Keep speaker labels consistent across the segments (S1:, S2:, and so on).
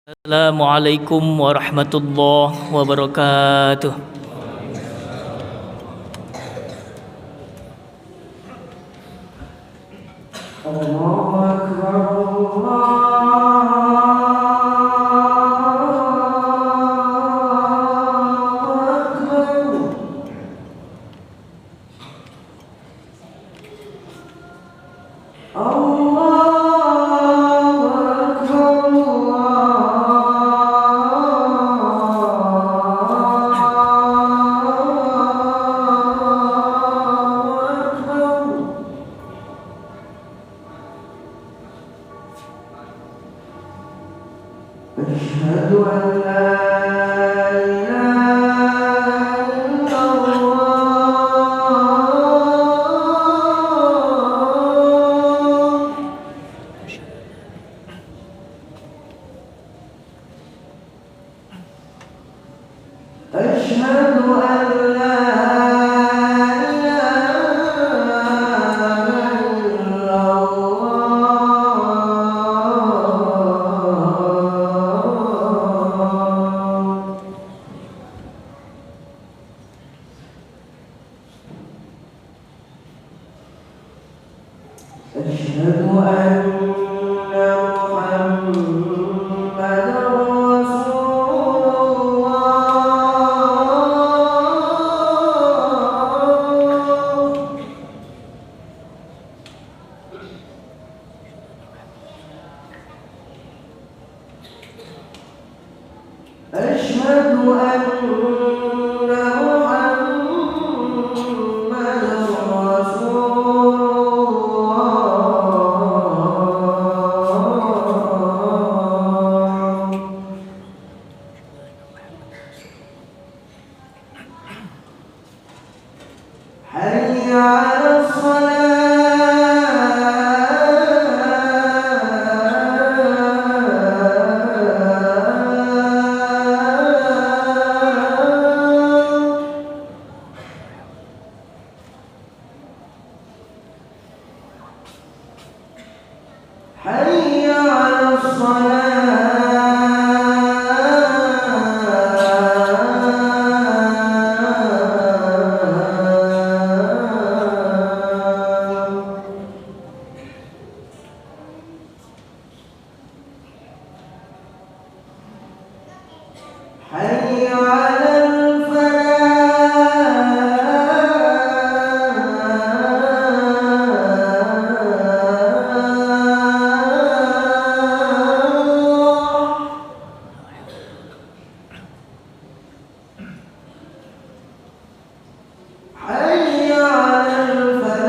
S1: Assalamualaikum warahmatullahi wabarakatuh.
S2: Allahu Akbar, أشهد أن لا إله إلا الله. أشهد أن لا أشهد أن محمدًا رسول الله. أشهد أن محمدًا رسول الله. حي على الصلاة. حي على الصلاة. حي على الفلاح. حي على الفلاح.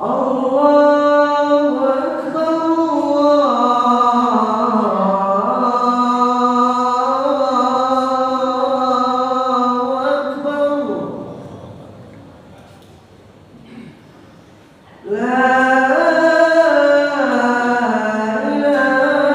S2: الله أكبر، الله أكبر. لا إله إلا الله.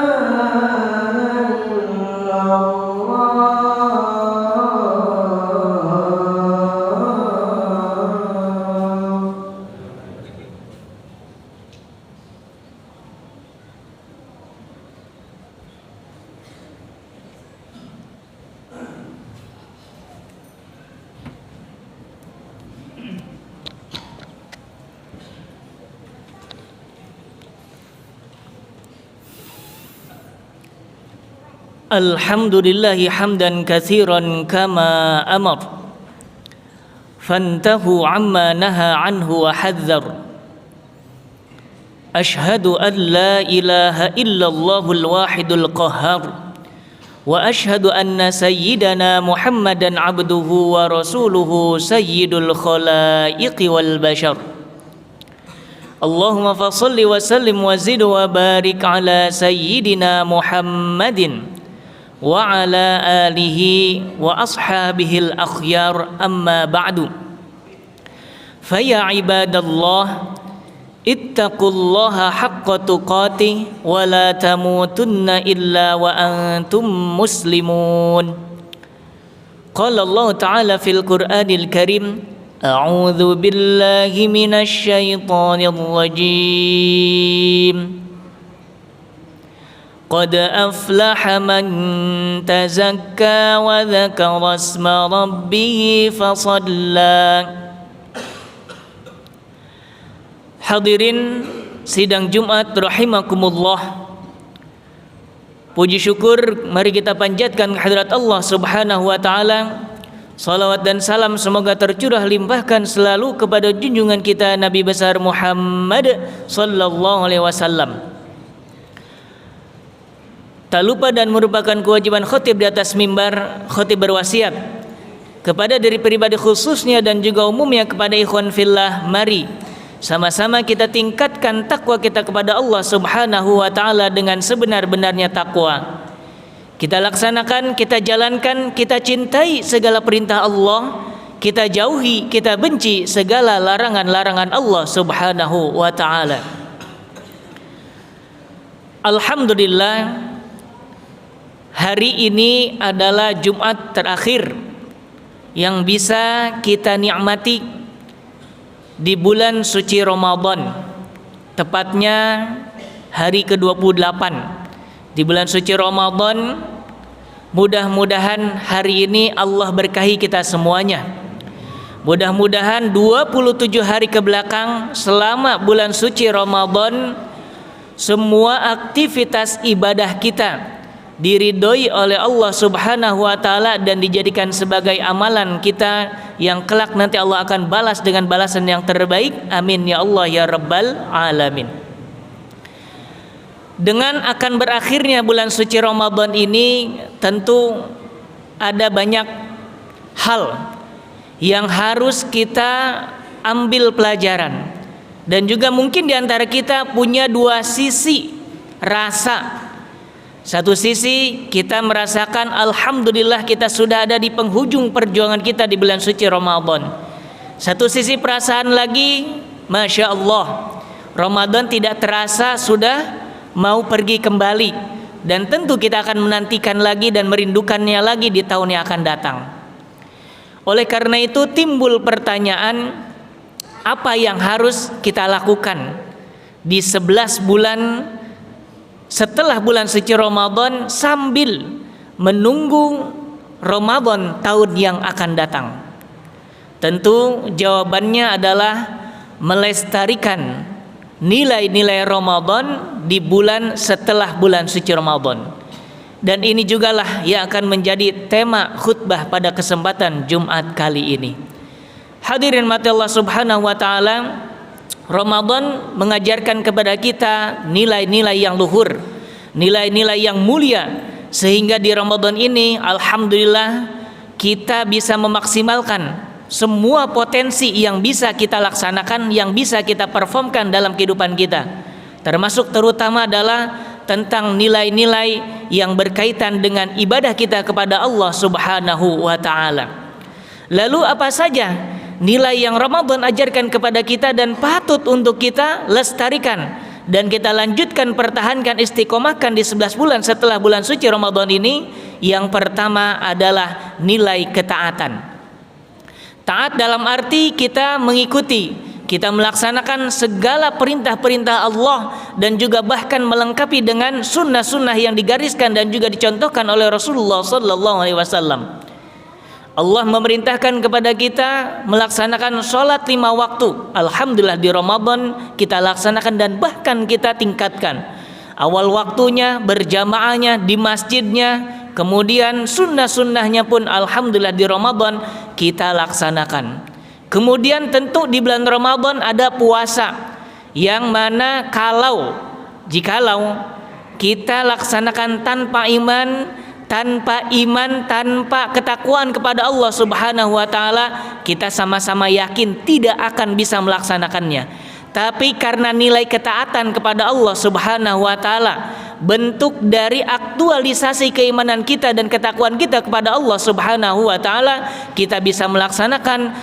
S1: Alhamdulillahi hamdan katsiran kama amar. Fantahu amma naha anhu wa hadzar. Ashhadu an la ilaha illallahul wahidul qahhar. Wa ashhadu anna sayyidana Muhammadan abduhu wa rasuluhu sayyidul khalaiqi wal bashar. Allahumma fassalli wa sallim wa zid wa barik ala sayyidina Muhammadin wa ala alihi wa ashabihil akhyar, amma ba'du. Faya ibadallah, Ittaqullaha haqqa tuqatih wa la tamutunna illa wa antum muslimun. Qala Allah Ta'ala fil Qur'anil Karim, A'udzu billahi minasy syaithanir rajim. Qad aflaha man tazakka wa dzakara isma rabbih fasalla. Hadirin sidang Jumat rahimakumullah. Puji syukur mari kita panjatkan kehadirat Allah Subhanahu wa taala. Salawat dan salam semoga tercurah limpahkan selalu kepada junjungan kita Nabi besar Muhammad sallallahu alaihi wasallam. Tak lupa dan merupakan kewajiban khatib di atas mimbar, khatib berwasiat kepada diri pribadi khususnya dan juga umumnya kepada ikhwan fillah, mari sama-sama kita tingkatkan takwa kita kepada Allah Subhanahu wa taala dengan sebenar-benarnya takwa. Kita laksanakan, kita jalankan, kita cintai segala perintah Allah, kita jauhi, kita benci segala larangan-larangan Allah Subhanahu wa taala. Alhamdulillah, hari ini adalah Jumat terakhir yang bisa kita nikmati di bulan suci Ramadan, tepatnya hari ke-28 di bulan suci Ramadan. Mudah-mudahan hari ini Allah berkahi kita semuanya. Mudah-mudahan 27 hari ke belakang selama bulan suci Ramadan, semua aktivitas ibadah kita diridhoi oleh Allah Subhanahu wa taala dan dijadikan sebagai amalan kita yang kelak nanti Allah akan balas dengan balasan yang terbaik. Amin ya Allah ya rabbal alamin. Dengan akan berakhirnya bulan suci Ramadan ini, tentu ada banyak hal yang harus kita ambil pelajaran, dan juga mungkin di antara kita punya dua sisi rasa. Satu sisi kita merasakan alhamdulillah kita sudah ada di penghujung perjuangan kita di bulan suci Ramadan. Satu sisi perasaan lagi, Masya Allah, Ramadan tidak terasa sudah mau pergi kembali, dan tentu kita akan menantikan lagi dan merindukannya lagi di tahun yang akan datang. Oleh karena itu timbul pertanyaan, apa yang harus kita lakukan di 11 bulan setelah bulan suci Ramadan sambil menunggu Ramadan tahun yang akan datang? Tentu jawabannya adalah melestarikan nilai-nilai Ramadan di bulan setelah bulan suci Ramadan. Dan ini jugalah yang akan menjadi tema khutbah pada kesempatan Jumat kali ini. Hadirin mati Allah Subhanahu wa taala, Ramadan mengajarkan kepada kita nilai-nilai yang luhur, nilai-nilai yang mulia, sehingga di Ramadan ini alhamdulillah kita bisa memaksimalkan semua potensi yang bisa kita laksanakan, yang bisa kita performkan dalam kehidupan kita. Termasuk terutama adalah tentang nilai-nilai yang berkaitan dengan ibadah kita kepada Allah Subhanahu wa taala. Lalu apa saja nilai yang Ramadan ajarkan kepada kita dan patut untuk kita lestarikan dan kita lanjutkan, pertahankan, istiqomahkan di 11 bulan setelah bulan suci Ramadan ini? Yang pertama adalah nilai ketaatan. Taat dalam arti kita mengikuti, kita melaksanakan segala perintah-perintah Allah dan juga bahkan melengkapi dengan sunnah-sunnah yang digariskan dan juga dicontohkan oleh Rasulullah sallallahu alaihi wasallam. Allah memerintahkan kepada kita melaksanakan sholat 5 waktu. Alhamdulillah di Ramadan kita laksanakan dan bahkan kita tingkatkan. Awal waktunya, berjamaahnya di masjidnya, kemudian sunnah-sunnahnya pun alhamdulillah di Ramadan kita laksanakan. Kemudian tentu di bulan Ramadan ada puasa, yang mana jikalau kita laksanakan tanpa iman, tanpa ketakwaan kepada Allah Subhanahu wa taala, kita sama-sama yakin tidak akan bisa melaksanakannya. Tapi karena nilai ketaatan kepada Allah Subhanahu wa taala, bentuk dari aktualisasi keimanan kita dan ketakwaan kita kepada Allah Subhanahu wa taala, kita bisa melaksanakan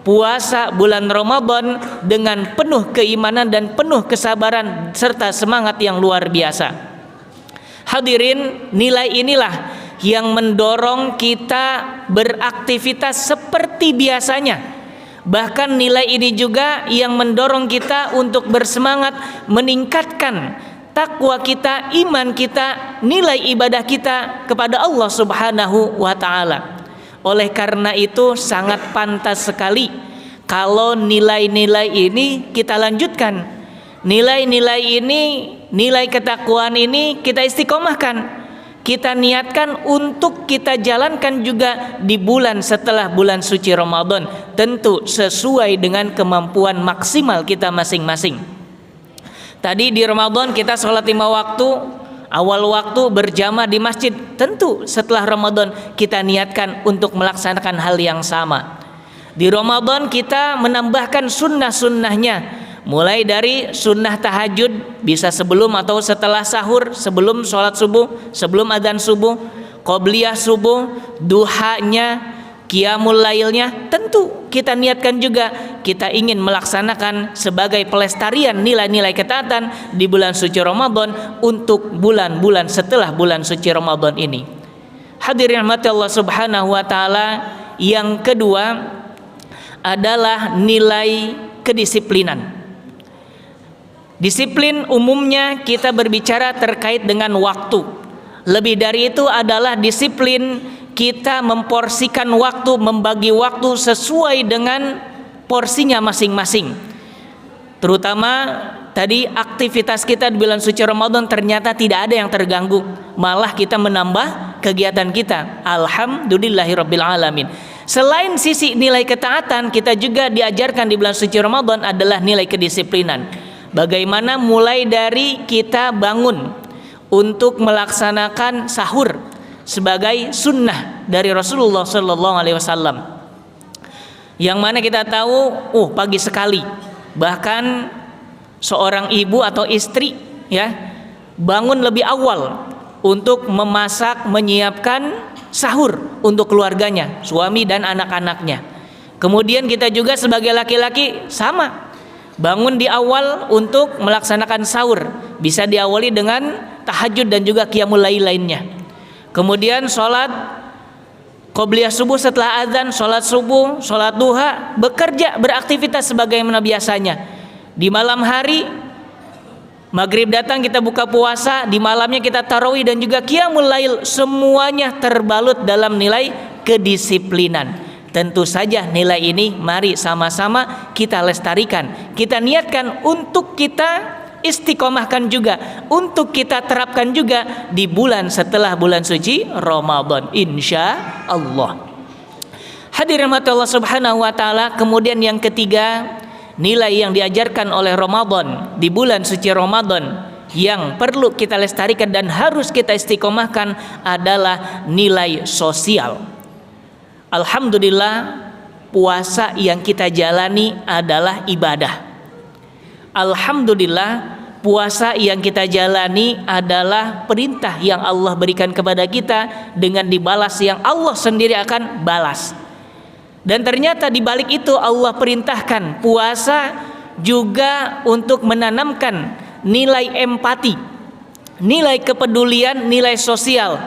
S1: puasa bulan Ramadan dengan penuh keimanan dan penuh kesabaran serta semangat yang luar biasa. Hadirin, nilai inilah yang mendorong kita beraktivitas seperti biasanya. Bahkan nilai ini juga yang mendorong kita untuk bersemangat meningkatkan takwa kita, iman kita, nilai ibadah kita kepada Allah Subhanahu wa taala. Oleh karena itu sangat pantas sekali kalau nilai-nilai ini kita lanjutkan. Nilai-nilai ini, nilai ketakwaan ini kita istiqomahkan. Kita niatkan untuk kita jalankan juga di bulan setelah bulan suci Ramadan, tentu sesuai dengan kemampuan maksimal kita masing-masing. Tadi di Ramadan kita sholat 5 waktu, awal waktu berjamaah di masjid. Tentu setelah Ramadan kita niatkan untuk melaksanakan hal yang sama. Di Ramadan kita menambahkan sunnah-sunnahnya, mulai dari sunnah tahajud, bisa sebelum atau setelah sahur, sebelum sholat subuh, sebelum adzan subuh, qobliyah subuh, duhanya, qiyamul lailnya. Tentu kita niatkan juga kita ingin melaksanakan sebagai pelestarian nilai-nilai ketaatan di bulan suci Ramadan untuk bulan-bulan setelah bulan suci Ramadan ini. Hadirin rahmati Allah Subhanahu wa taala, yang kedua adalah nilai kedisiplinan. Disiplin umumnya kita berbicara terkait dengan waktu. Lebih dari itu adalah disiplin kita memporsikan waktu, membagi waktu sesuai dengan porsinya masing-masing. Terutama tadi aktivitas kita di bulan suci Ramadan ternyata tidak ada yang terganggu, malah kita menambah kegiatan kita. Alhamdulillahirabbil alamin. Selain sisi nilai ketaatan, kita juga diajarkan di bulan suci Ramadan adalah nilai kedisiplinan. Bagaimana mulai dari kita bangun untuk melaksanakan sahur sebagai sunnah dari Rasulullah Sallallahu Alaihi Wasallam, yang mana kita tahu, pagi sekali, bahkan seorang ibu atau istri ya bangun lebih awal untuk memasak, menyiapkan sahur untuk keluarganya, suami dan anak-anaknya. Kemudian kita juga sebagai laki-laki sama, bangun di awal untuk melaksanakan sahur, bisa diawali dengan tahajud dan juga qiyamul lail lainnya. Kemudian sholat qobliyah subuh setelah azan, sholat subuh, sholat duha, bekerja, beraktivitas sebagaimana biasanya. Di malam hari, maghrib datang kita buka puasa, di malamnya kita tarawih dan juga qiyamul lail. Semuanya terbalut dalam nilai kedisiplinan. Tentu saja nilai ini mari sama-sama kita lestarikan, kita niatkan untuk kita istiqomahkan juga, untuk kita terapkan juga di bulan setelah bulan suci Ramadan, insya Allah. Hadirin Allah Subhanahu wa taala. Kemudian yang ketiga, nilai yang diajarkan oleh Ramadan di bulan suci Ramadan yang perlu kita lestarikan dan harus kita istiqomahkan adalah nilai sosial. Alhamdulillah, puasa yang kita jalani adalah ibadah. Alhamdulillah, puasa yang kita jalani adalah perintah yang Allah berikan kepada kita dengan dibalas yang Allah sendiri akan balas. Dan ternyata di balik itu Allah perintahkan puasa juga untuk menanamkan nilai empati, nilai kepedulian, nilai sosial.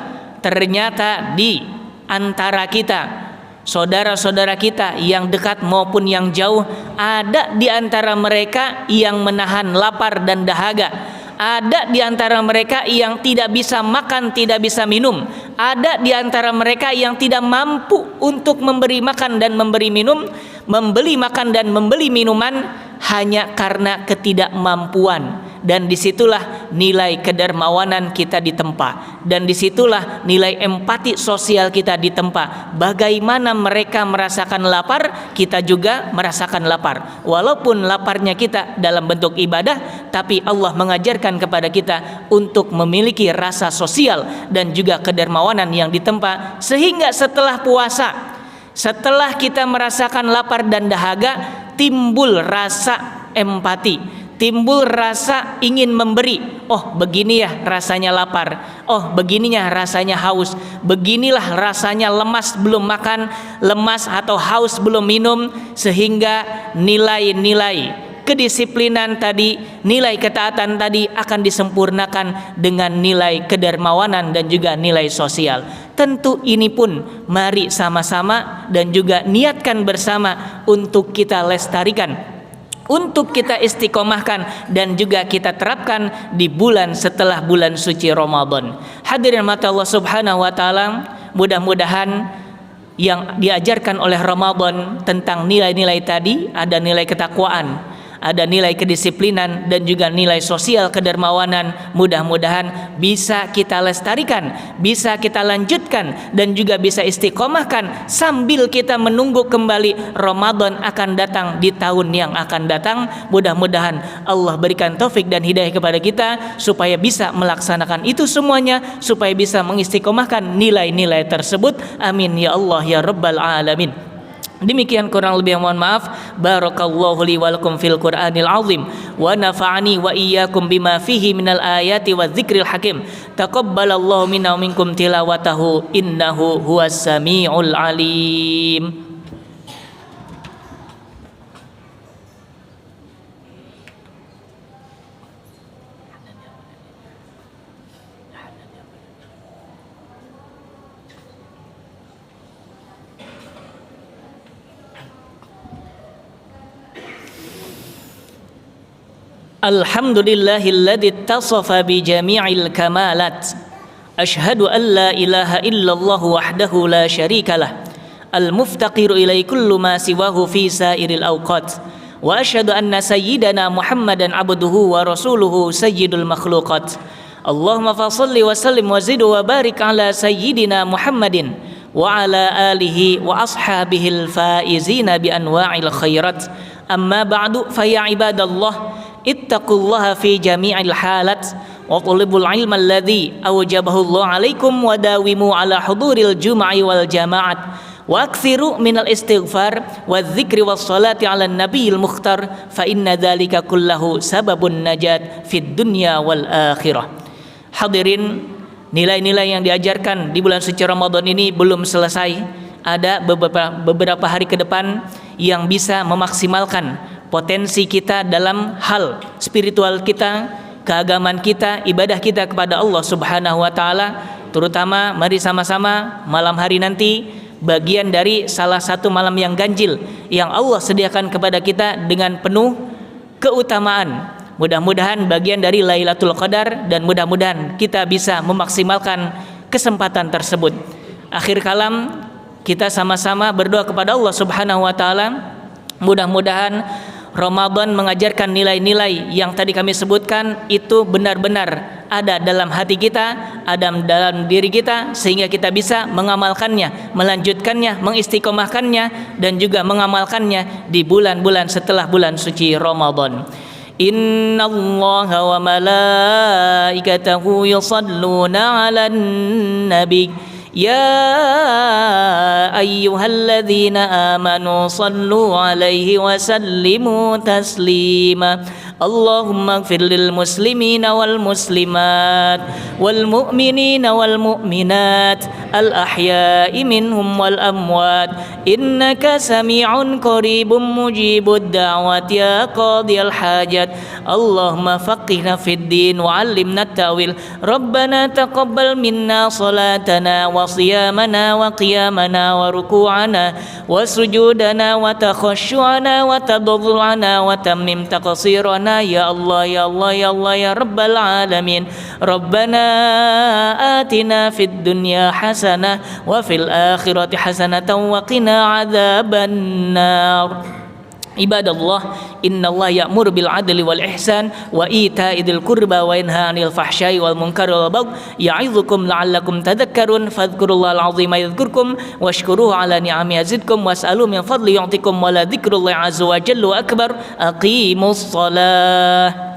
S1: Ternyata di antara kita, saudara-saudara kita yang dekat maupun yang jauh, ada di antara mereka yang menahan lapar dan dahaga, ada di antara mereka yang tidak bisa makan, tidak bisa minum, ada di antara mereka yang tidak mampu untuk memberi makan dan memberi minum, membeli makan dan membeli minuman hanya karena ketidakmampuan. Dan disitulah nilai kedermawanan kita ditempa, dan disitulah nilai empati sosial kita ditempa. Bagaimana mereka merasakan lapar, kita juga merasakan lapar. Walaupun laparnya kita dalam bentuk ibadah, tapi Allah mengajarkan kepada kita untuk memiliki rasa sosial dan juga kedermawanan yang ditempa, sehingga setelah puasa, setelah kita merasakan lapar dan dahaga, timbul rasa empati, timbul rasa ingin memberi. Oh, begini ya rasanya lapar. oh begininya rasanya haus, beginilah rasanya lemas belum makan, lemas atau haus belum minum, sehingga nilai-nilai kedisiplinan tadi, nilai ketaatan tadi akan disempurnakan dengan nilai kedermawanan dan juga nilai sosial. Tentu ini pun mari sama-sama dan juga niatkan bersama untuk kita lestarikan, untuk kita istiqomahkan dan juga kita terapkan di bulan setelah bulan suci Ramadan. Hadirin mata Allah Subhanahu wa taala, mudah-mudahan yang diajarkan oleh Ramadan tentang nilai-nilai tadi, ada nilai ketakwaan, ada nilai kedisiplinan dan juga nilai sosial kedermawanan, mudah-mudahan bisa kita lestarikan, bisa kita lanjutkan dan juga bisa istiqomahkan sambil kita menunggu kembali Ramadan akan datang di tahun yang akan datang. Mudah-mudahan Allah berikan taufik dan hidayah kepada kita supaya bisa melaksanakan itu semuanya, supaya bisa mengistiqomahkan nilai-nilai tersebut. Amin ya Allah ya Rabbal Alamin. Demikian kurang lebih mohon maaf. Barakallahu li wa lakum fil Qur'anil azim wa nafa'ani wa iyyakum bima fihi minal ayati wa dzikril hakim. Taqabbalallahu minna wa minkum tilawatahu innahu huwas samiul alim. Alhamdulillahilladzi ittasafa bi jami'il kamalat. Asyhadu an la ilaha illallah wahdahu la syarikalah. Al-muftaqiru ilai kullu ma siwahu fi sairil awqat. Wa asyhadu anna sayyidana Muhammadan abduhu wa rasuluhu sayyidul makhluqat. Allahumma fassalli wa sallim wa zid wa barik ala sayyidina Muhammadin wa ala alihi wa ashabihil faizina bi anwa'il khairat. Amma ba'du fa ya ibadallah, ittaqullaha fi jami'il halat wa tulibul ilma alladhi awjabahu Allah alaikum wa dawimu ala huduril jum'i wal jama'at wa akthiru minal istighfar wa dzikri was salati ala nabiyil mukhtar fa inna dzalika kullahu sababun najat fid dunya wal akhirah. Hadirin, nilai-nilai yang diajarkan di bulan suci Ramadan ini belum selesai. Ada beberapa hari ke depan yang bisa memaksimalkan potensi kita dalam hal spiritual kita, keagamaan kita, ibadah kita kepada Allah Subhanahu wa taala. Terutama mari sama-sama malam hari nanti bagian dari salah satu malam yang ganjil yang Allah sediakan kepada kita dengan penuh keutamaan. Mudah-mudahan bagian dari Lailatul Qadar dan mudah-mudahan kita bisa memaksimalkan kesempatan tersebut. Akhir kalam, kita sama-sama berdoa kepada Allah Subhanahu wa taala, mudah-mudahan Ramadan mengajarkan nilai-nilai yang tadi kami sebutkan itu benar-benar ada dalam hati kita, ada dalam diri kita, sehingga kita bisa mengamalkannya, melanjutkannya, mengistiqomahkannya dan juga mengamalkannya di bulan-bulan setelah bulan suci Ramadan. Innallaha wa malaikatahu yusalluna 'alan nabi. Ya ayyuhalladzina amanu sallu alaihi wa sallimu taslima. Allahumma ighfir lil muslimina wal muslimat wal mu'minina wal mu'minat al ahya'i minhum wal amwat innaka sami'un qaribun mujibud da'wat ya qadiyal hajat. Allahumma faqihna fid din wa 'allimna at-ta'wil. Rabbana taqabbal minna salatana wa siyamana wa qiyamana wa ruku'ana wa sujudana wa takhashu'ana wa tadarru'ana wa tammim taqsirana ya Allah ya Allah ya Allah ya Rabbal Alamin. Rabbana atina fid dunya hasanah wa fil akhirati hasanatan wa qina adzaban nar. Ibadallah, innallaha ya'muru bil adli wal ihsan wa ita'i dzil qurba wa yanha 'anil fahsya'i wal munkari wal baghi ya'idzukum la'allakum tadhakkarun fadhkurullahal 'azima yadhkurkum washkuruhu 'ala ni'amihi yazidkum was'alu min fadli yu'tikum wa la dzikrullahi 'azza wa jalla akbar. Aqimus shalah.